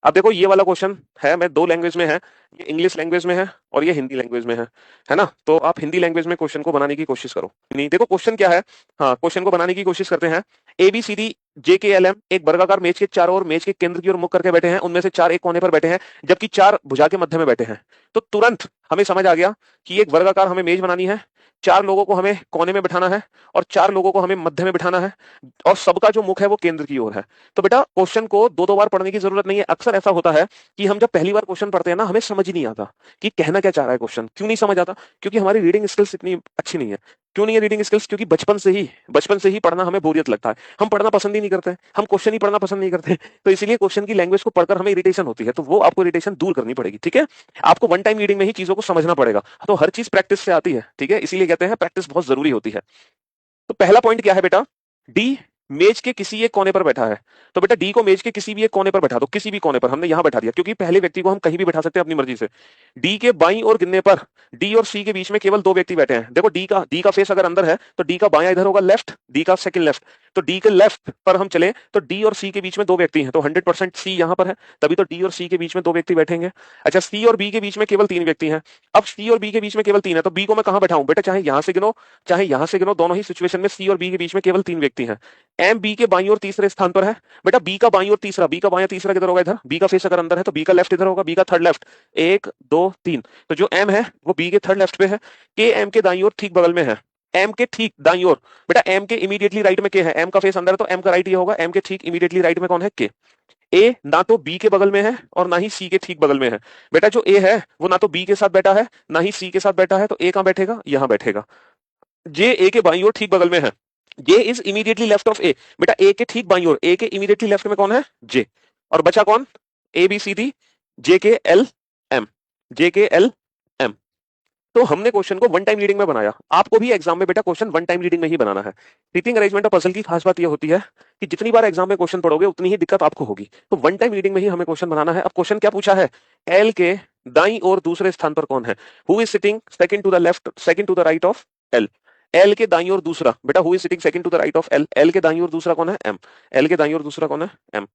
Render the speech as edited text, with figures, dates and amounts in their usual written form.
अब देखो ये वाला क्वेश्चन है, मैं दो लैंग्वेज में है, ये इंग्लिश लैंग्वेज में है और ये हिंदी लैंग्वेज में है ना। तो आप हिंदी लैंग्वेज में क्वेश्चन को बनाने की कोशिश करो। नहीं देखो क्वेश्चन क्या है, हाँ क्वेश्चन को बनाने की कोशिश करते हैं। ABCD JKLM एक वर्गाकार मेज के चारों ओर मेज के केंद्र की ओर मुख करके बैठे हैं, उनमें से चार एक कोने पर बैठे हैं जबकि चार भुजा के मध्य में बैठे हैं। तो तुरंत हमें समझ आ गया कि एक वर्गाकार हमें मेज बनानी है, चार लोगों को हमें कोने में बिठाना है और चार लोगों को हमें मध्य में बिठाना है और सबका जो मुख है वो केंद्र की ओर है। तो बेटा क्वेश्चन को दो दो बार पढ़ने की जरूरत नहीं है। अक्सर ऐसा होता है कि हम जब पहली बार क्वेश्चन पढ़ते हैं ना, हमें समझ ही नहीं आता कि कहना क्या चाह रहा है क्वेश्चन। क्यों नहीं समझ आता? क्योंकि हमारी रीडिंग स्किल्स इतनी अच्छी नहीं है। क्यों नहीं है रीडिंग स्किल्स? क्योंकि बचपन से ही पढ़ना हमें बोरियत लगता है, हम पढ़ना पसंद ही नहीं करते, हम क्वेश्चन ही पढ़ना पसंद नहीं करते। तो इसीलिए क्वेश्चन की लैंग्वेज को पढ़कर हमें इरिटेशन होती है, तो वो आपको इरिटेशन दूर करनी पड़ेगी। ठीक है, आपको वन टाइम रीडिंग में ही चीजों को समझना पड़ेगा। तो हर चीज प्रैक्टिस से आती है, ठीक है, इसीलिए कहते हैं प्रैक्टिस बहुत जरूरी होती है। तो पहला पॉइंट क्या है बेटा? डी मेज के किसी एक कोने पर बैठा है। तो बेटा डी को मेज के किसी भी एक कोने पर बैठा दो, किसी भी कोने पर। हमने यहां बैठा दिया क्योंकि पहले व्यक्ति को हम कहीं भी बैठा सकते हैं अपनी मर्जी से। डी के बाईं ओर गिनने पर डी और सी के बीच में केवल दो व्यक्ति बैठे हैं। देखो डी का फेस अगर अंदर है तो डी का बायां इधर होगा लेफ्ट, डी का सेकंड लेफ्ट। तो डी के लेफ्ट पर हम चले तो डी और सी के बीच में दो व्यक्ति हैं, तो 100% सी यहां पर है, तभी तो डी और सी के बीच में दो व्यक्ति बैठेंगे। अच्छा सी और बी के बीच में केवल तीन व्यक्ति हैं। अब सी और बी के बीच में केवल तीन है तो बी को मैं कहां बैठाऊं? बेटा चाहे यहां से गिनो चाहे यहां से गिनो, दोनों ही सिचुएशन में सी और बी के बीच में केवल तीन व्यक्ति हैं। एम बी के बाईं ओर तीसरे स्थान पर है। बेटा बी का बाईं ओर तीसरा, बी का बायां तीसरा किधर होगा? इधर। बी का फेस अगर अंदर है तो बी का लेफ्ट इधर होगा, बी का थर्ड लेफ्ट। एक दो तीन, तो जो एम है वो बी के थर्ड लेफ्ट पे है। के एम के दाईं ओर ठीक बगल में है, एम के ठीक दाईं ओर। बेटा एम के इमीडिएटली राइट में के है, एम का फेस अंदर है तो एम का राइट ये होगा, एम के ठीक इमीडिएटली राइट में कौन है? के। ए ना तो बी के बगल में है और ना ही सी के ठीक बगल में है। बेटा जो ए है वो ना तो बी के साथ बैठा है ना ही सी के साथ बैठा है, तो ए कहां बैठेगा? यहां बैठेगा। जे ए के बाईं ओर ठीक बगल में है, जे इज इमीडिएटली लेफ्ट ऑफ ए। बेटा ए के ठीक बाईं ओर, ए के इमीडिएटली लेफ्ट में कौन है? जे। और बचा कौन? ABCD JKLM, JKLM। तो हमने क्वेश्चन को वन टाइम रीडिंग में बनाया। आपको भी एग्जाम में बेटा क्वेश्चन वन टाइम रीडिंग में ही बनाना है। सीटिंग अरेंजमेंट ऑफ पजल की खास बात यह होती है कि जितनी बार एग्जाम में क्वेश्चन पढ़ोगे उतनी ही दिक्कत आपको होगी। तो वन टाइम रीडिंग में ही हमें क्वेश्चन बनाना है। अब क्वेश्चन क्या पूछा है? एल के दाईं और दूसरे स्थान पर कौन है? Who is sitting second to the left, second to the right of L. L के दाईं ओर दूसरा, बेटा who is sitting second to the right of L. L के दाईं ओर दूसरा कौन है? एम। एल के दाईं ओर दूसरा कौन है? एम।